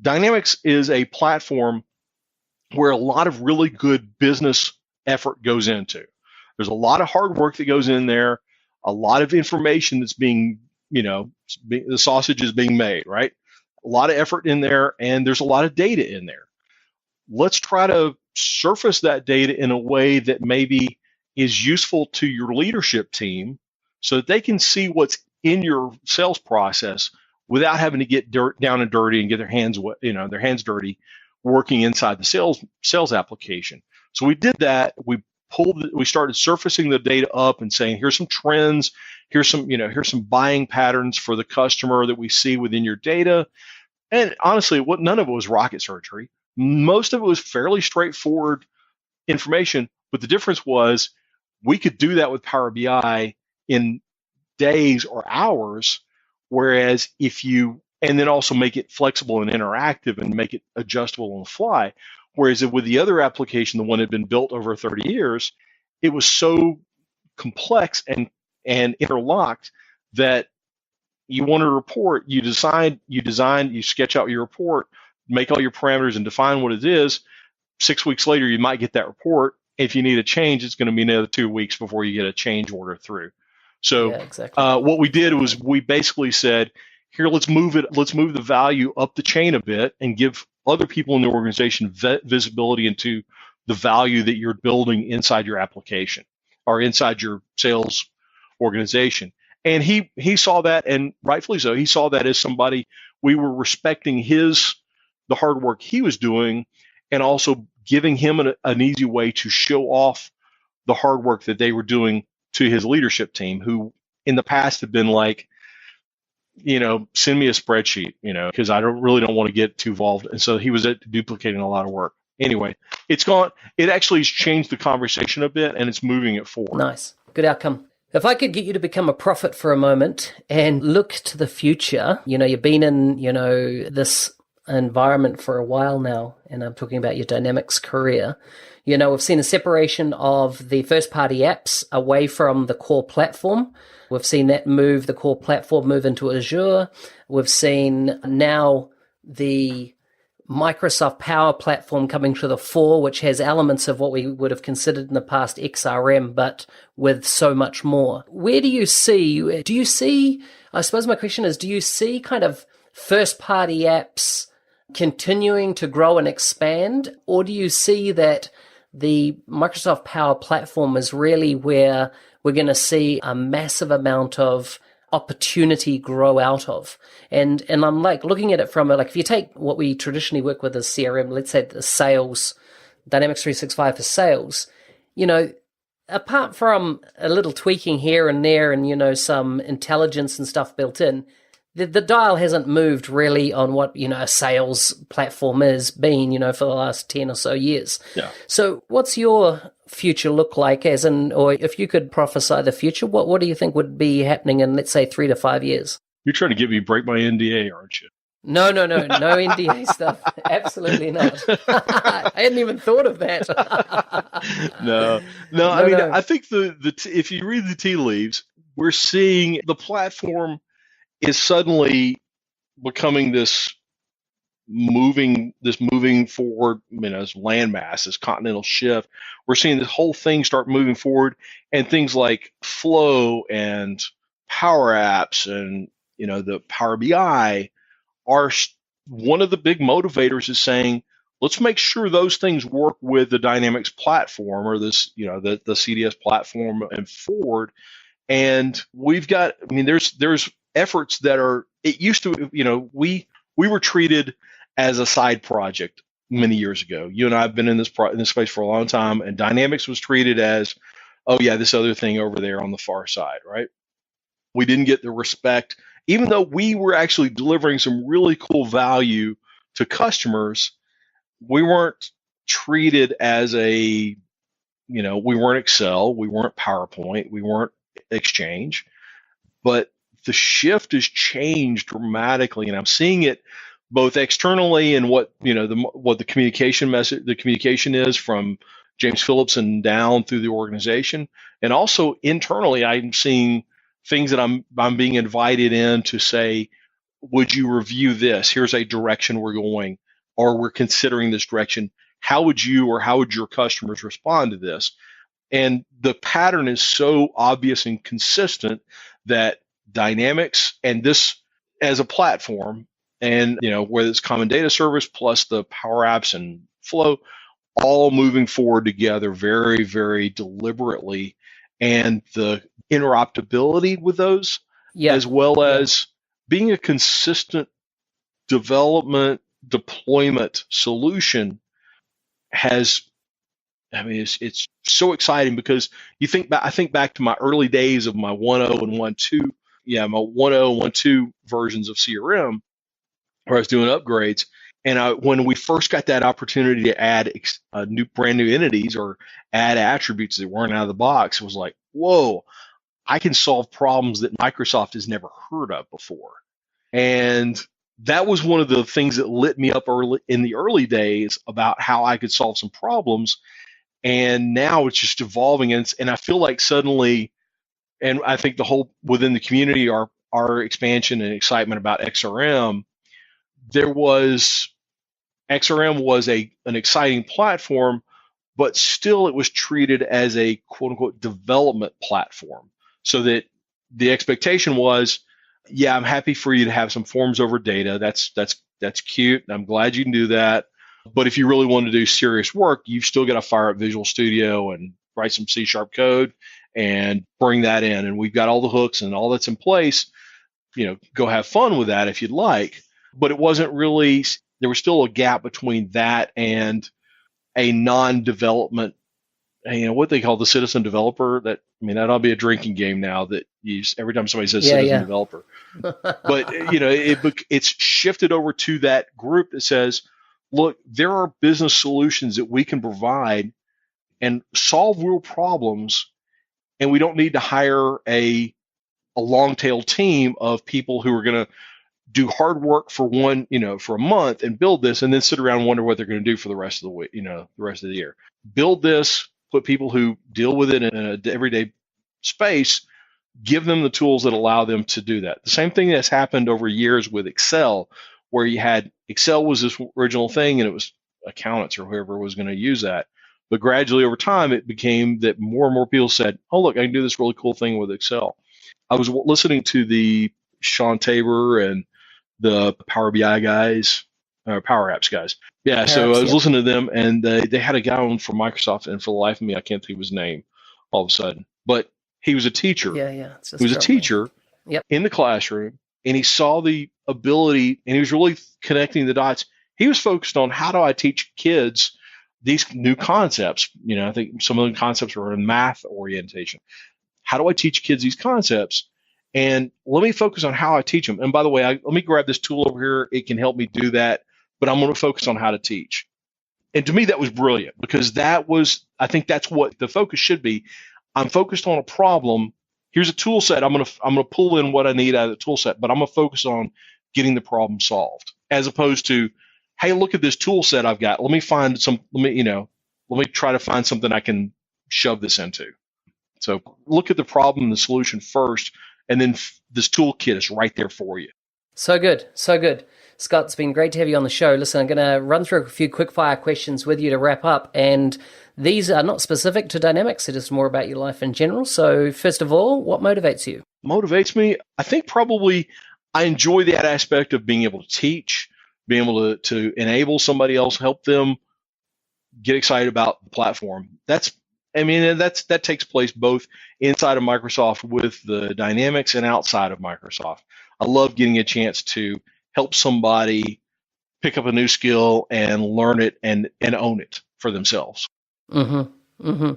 Dynamics is a platform where a lot of really good business effort goes into. There's a lot of hard work that goes in there, a lot of information that's being, the sausage is being made, right? A lot of effort in there, and there's a lot of data in there. Let's try to surface that data in a way that maybe is useful to your leadership team so that they can see what's in your sales process without having to get down and dirty and get their hands dirty working inside the sales application. So we did that. We started surfacing the data up and saying, here's some trends, here's some buying patterns for the customer that we see within your data. And honestly, none of it was rocket surgery. Most of it was fairly straightforward information, but the difference was we could do that with Power BI in days or hours, whereas and then also make it flexible and interactive and make it adjustable on the fly. Whereas with the other application, the one that had been built over 30 years, it was so complex and interlocked that you want to report, you sketch out your report, make all your parameters and define what it is. 6 weeks later, you might get that report. If you need a change, it's going to be another 2 weeks before you get a change order through. So yeah, exactly. What we did was we basically said, here, let's move the value up the chain a bit and give other people in the organization visibility into the value that you're building inside your application or inside your sales organization. And he saw that, and rightfully so. He saw that as somebody, we were respecting the hard work he was doing, and also giving him an easy way to show off the hard work that they were doing to his leadership team, who in the past had been like, send me a spreadsheet, because I don't want to get too involved. And so he was duplicating a lot of work. Anyway, it actually has changed the conversation a bit, and it's moving it forward. Nice. Good outcome. If I could get you to become a prophet for a moment and look to the future, you've been in, this environment for a while now, and I'm talking about your Dynamics career. We've seen a separation of the first-party apps away from the core platform. We've seen that the core platform move into Azure. We've seen now the Microsoft Power Platform coming to the fore, which has elements of what we would have considered in the past XRM, but with so much more. Where do you see, I suppose my question is, do you see kind of first-party apps continuing to grow and expand, or do you see that the Microsoft Power Platform is really where we're going to see a massive amount of opportunity grow out of? And I'm like looking at it from if you take what we traditionally work with as CRM, let's say the sales, Dynamics 365 for sales, apart from a little tweaking here and there and, some intelligence and stuff built in, the dial hasn't moved really on what, a sales platform has been, for the last 10 or so years. Yeah. So what's your future look like, or if you could prophesy the future, what do you think would be happening in, let's say, 3 to 5 years? You're trying to get me to break my NDA, aren't you? No NDA stuff. Absolutely not. I hadn't even thought of that. No. I think if you read the tea leaves, we're seeing the platform is suddenly becoming this moving forward, this landmass, this continental shift. We're seeing this whole thing start moving forward, and things like Flow and Power Apps and the Power BI are one of the big motivators is saying, let's make sure those things work with the Dynamics platform or this, the CDS platform and forward. And we've got, there's efforts that are, it used to, we were treated as a side project many years ago. You and I have been in this space for a long time, and Dynamics was treated as, oh yeah, this other thing over there on the far side, right? We didn't get the respect, even though we were actually delivering some really cool value to customers, we weren't treated as we weren't Excel, we weren't PowerPoint, we weren't Exchange, but the shift has changed dramatically, and I'm seeing it both externally and what the communication is from James Phillips and down through the organization, and also internally, I'm seeing things that I'm being invited in to say, would you review this? Here's a direction we're going, or we're considering this direction. How would you or how would your customers respond to this? And the pattern is so obvious and consistent that Dynamics and this as a platform, and whether it's Common Data Service plus the Power Apps and Flow, all moving forward together very, very deliberately, and the interoperability with those, as well as being a consistent development deployment solution it's so exciting, because I think back to my early days of my 1.0 and 1.2, my 1.0 and 1.2 versions of CRM, where I was doing upgrades. And when we first got that opportunity to add brand new entities or add attributes that weren't out of the box, it was like, whoa, I can solve problems that Microsoft has never heard of before. And that was one of the things that lit me up in the early days about how I could solve some problems. And now it's just evolving, and I feel like suddenly, and I think the whole within the community, our expansion and excitement about XRM, XRM was an exciting platform, but still it was treated as a quote unquote development platform. So that the expectation was, I'm happy for you to have some forms over data. That's cute. I'm glad you can do that. But if you really want to do serious work, you've still got to fire up Visual Studio and write some C# code and bring that in. And we've got all the hooks and all that's in place. Go have fun with that if you'd like. But it wasn't really, there was still a gap between that and a non-development, what they call the citizen developer. That ought to be a drinking game now, that every time somebody says citizen developer. But it's shifted over to that group that says, look, there are business solutions that we can provide and solve real problems, and we don't need to hire a long tail team of people who are going to do hard work for a month and build this, and then sit around and wonder what they're going to do for the rest of the week, the rest of the year. Build this, put people who deal with it in an everyday space, give them the tools that allow them to do that. The same thing that's happened over years with Excel, where you had Excel was this original thing, and it was accountants or whoever was going to use that. But gradually over time, it became that more and more people said, oh, look, I can do this really cool thing with Excel. I was listening to the Sean Tabor and the Power BI guys, or Power Apps guys. Yeah, so I was listening to them, and they had a guy on from Microsoft, and for the life of me, I can't think of his name all of a sudden. But he was a teacher. He was a teacher in the classroom, and he saw the ability, and he was really connecting the dots. He was focused on, how do I teach kids these new concepts? I think some of the concepts were in math orientation. How do I teach kids these concepts? And let me focus on how I teach them. And by the way, let me grab this tool over here. It can help me do that, but I'm going to focus on how to teach. And to me, that was brilliant, because I think that's what the focus should be. I'm focused on a problem. Here's a tool set. I'm going to pull in what I need out of the tool set, but I'm going to focus on getting the problem solved, as opposed to, hey, look at this tool set I've got. Let me try to find something I can shove this into. So look at the problem and the solution first, and then this toolkit is right there for you. So good. So good. Scott, it's been great to have you on the show. Listen, I'm going to run through a few quick-fire questions with you to wrap up, and these are not specific to Dynamics. It is more about your life in general. So first of all, what motivates you? Motivates me? I think probably I enjoy that aspect of being able to teach, being able to enable somebody else, help them get excited about the platform. That takes place both inside of Microsoft with the Dynamics and outside of Microsoft. I love getting a chance to help somebody pick up a new skill and learn it and own it for themselves. Mm-hmm. Mm-hmm.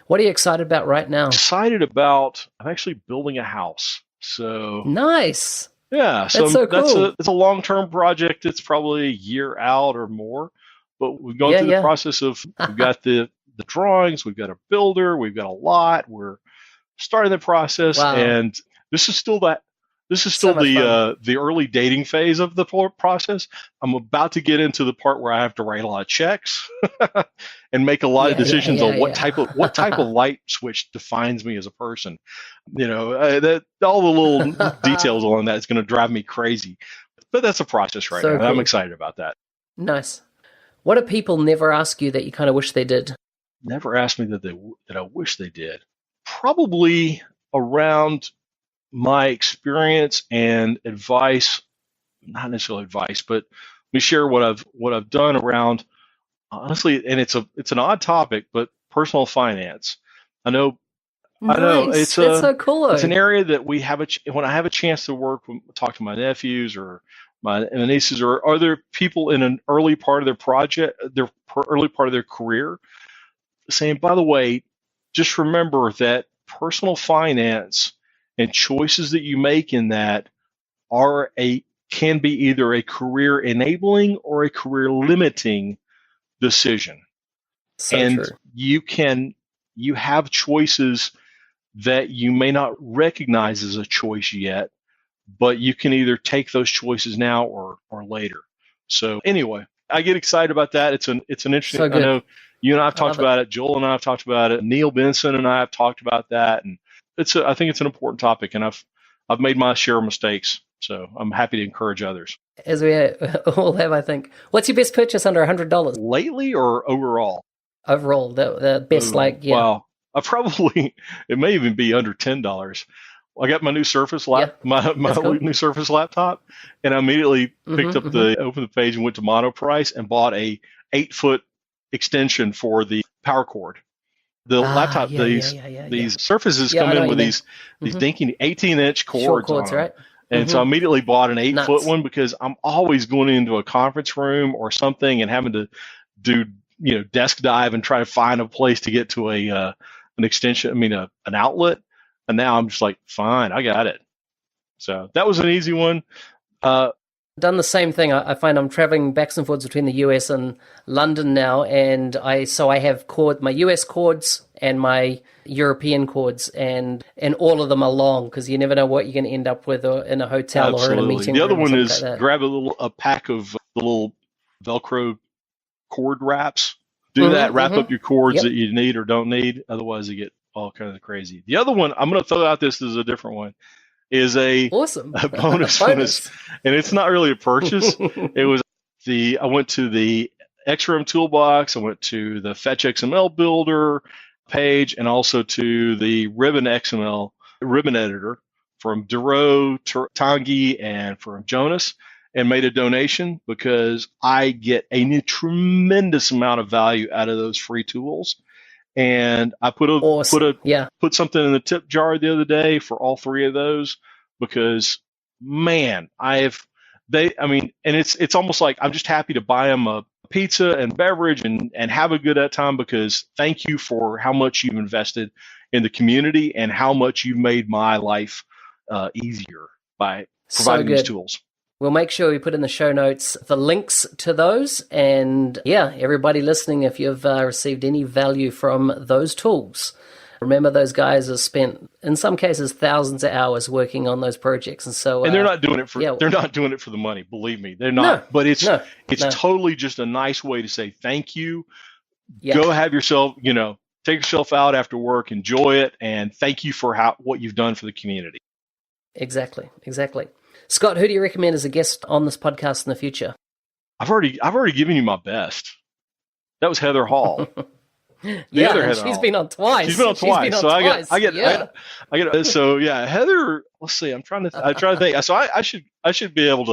What are you excited about right now? I'm actually building a house. So nice. Yeah, That's so so cool. it's a long-term project. It's probably a year out or more, but we've gone Yeah, through the yeah. process of we've got the drawings, we've got a builder, we've got a lot. We're starting the process, Wow. and this is still that this is So still much fun. the early dating phase of the process. I'm about to get into the part where I have to write a lot of checks and make a lot of Yeah, yeah, decisions yeah, on what type of light switch defines me as a person. That all the little yeah. details along that is going to drive me crazy. But that's a process right now, So and I'm cool. excited about that. Nice. What do people never ask you that you kind of wish they did? Never asked me that I wish they did. Probably around my experience and advice, not necessarily advice, but let me share what I've done around, honestly, and it's an odd topic, but personal finance. I know I know Nice. That's so cool. it's an Though. area that we have when I have a chance to talk to my nephews or my nieces or other people in an early part of their project, early part of their career, saying, by the way, just remember that personal finance and choices that you make in that are a can be either a career enabling or a career limiting decision. So And true. you have choices that you may not recognize as a choice yet, but you can either take those choices now or later. So anyway, I get excited about that. It's an So interesting. I good. know you and I have I talked love it. about it. Joel and I have talked about it. Neil Benson and I have talked about that, and I think it's an important topic. And I've made my share of mistakes, so I'm happy to encourage others. As we all have, I think. What's your best purchase under $100 Lately or overall? overall? The best, Oh, like, yeah, wow. I probably it may even be under $10. I got my new Surface yeah. my That's cool. new Surface laptop, and I immediately picked up Mm-hmm. opened the page and went to Monoprice and bought a 8 foot extension for the power cord. The Ah, laptop yeah, yeah, yeah, yeah, yeah. these Surfaces Yeah, come I know in what you with mean. these Hmm. dinky 18-inch Short cords on chords, them, right? and so I Hmm. immediately bought an 8 foot Nuts. one because I'm always going into a conference room or something and having to do desk dive and try to find a place to get to an extension. I mean, an outlet. And now I'm just like, fine, I got it. So that was an easy one. Uh, Done the same thing. I find I'm traveling backs and forwards between the US and London now, and I have my US chords and my European chords, and all of them are long because you never know what you're going to end up with in a hotel or in a Absolutely. meeting The other room or one something like is that. grab a pack of the little Velcro cord wraps. Do that. Mm-hmm. Wrap up Mm-hmm. your cords that Yep. you need or don't need. Otherwise, you get all kinds of crazy. The other one, I'm going to throw out this as a different one, is Awesome. a bonus one is, Bonus. and it's not really a purchase. It was I went to the XRM Toolbox. I went to the Fetch XML Builder page and also to the Ribbon XML ribbon editor from Duro, Tangi, and from Jonas, and made a donation because I get a tremendous amount of value out of those free tools. And I Awesome. Yeah. put something in the tip jar the other day for all three of those because, man, I mean, and it's almost like I'm just happy to buy them a pizza and beverage and have a good time because thank you for how much you've invested in the community and how much you've made my life easier by So providing these good. tools. We'll make sure we put in the show notes the links to those. And yeah, everybody listening, if you've received any value from those tools, remember those guys have spent, in some cases, thousands of hours working on those projects. And so, And yeah, they're not doing it for the money, believe me. They're not, no, but no, it's no. totally just a nice way to say thank you. Yeah, Go have yourself, take yourself out after work, enjoy it, and thank you for what you've done for the community. exactly. Exactly. Scott, who do you recommend as a guest on this podcast in the future? I've already given you my best. That was Heather Hall. The Yeah, other and Heather she's Hall. been on twice. She's been on She's been twice. on So twice. Yeah. I get so yeah, Heather, let's see. I try to think. So I should be able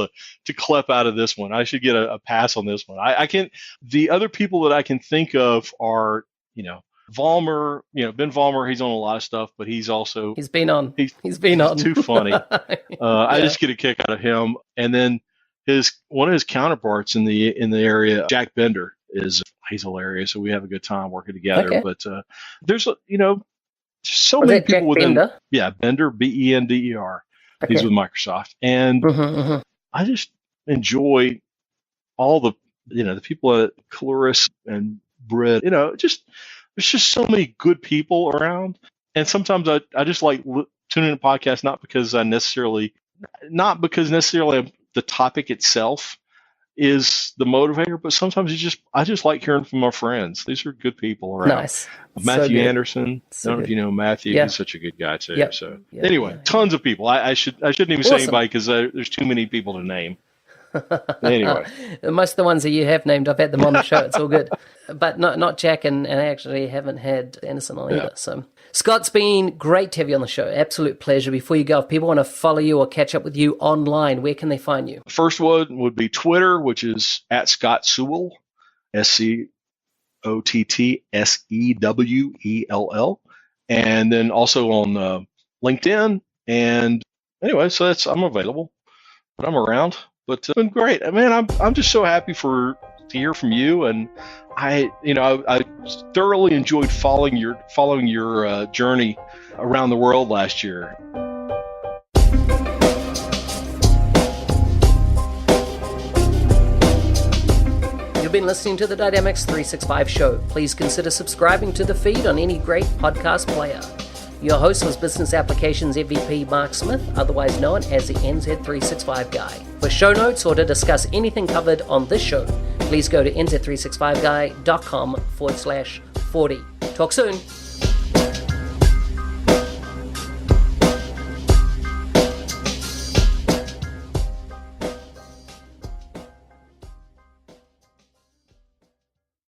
to clip out of this one. I should get a pass on this one. I can the other people that I can think of are, Vollmer, Ben Vollmer, he's on a lot of stuff, but he's also He's been on. he's He's been he's on. too funny. I Yeah. just get a kick out of him. And then one of his counterparts in the area, Jack Bender, he's hilarious. So we have a good time working together. Okay. But there's so Was many that people Jack within, Bender? yeah, Bender, Bender. He's with Microsoft. And I just enjoy all the, the people at Clarus and Britt, there's just so many good people around. And sometimes I just like tuning in a podcast, not because necessarily the topic itself is the motivator, but sometimes I just like hearing from my friends. These are good people around. Nice. Matthew Anderson. I don't know if you know Matthew. Yeah. He's such a good guy too. Yep. So anyway, tons of people. I shouldn't even say anybody because there's too many people to name. Anyway, most of the ones that you have named, I've had them on the show. It's all good, but not Jack, and I actually haven't had Anderson on either. So Scott, it's been great to have you on the show. Absolute pleasure. Before you go, if people want to follow you or catch up with you online, where can they find you? First one would be Twitter, which is at Scott Sewell, SCOTTSEWELL, and then also on LinkedIn. And anyway, so I'm available, but I'm around. But it's been great. Man, I'm just so happy to hear from you, and I thoroughly enjoyed following your journey around the world last year. You've been listening to the Dynamics 365 show. Please consider subscribing to the feed on any great podcast player. Your host was Business Applications MVP Mark Smith, otherwise known as the NZ365 Guy. For show notes or to discuss anything covered on this show, please go to nz365guy.com/40. Talk soon.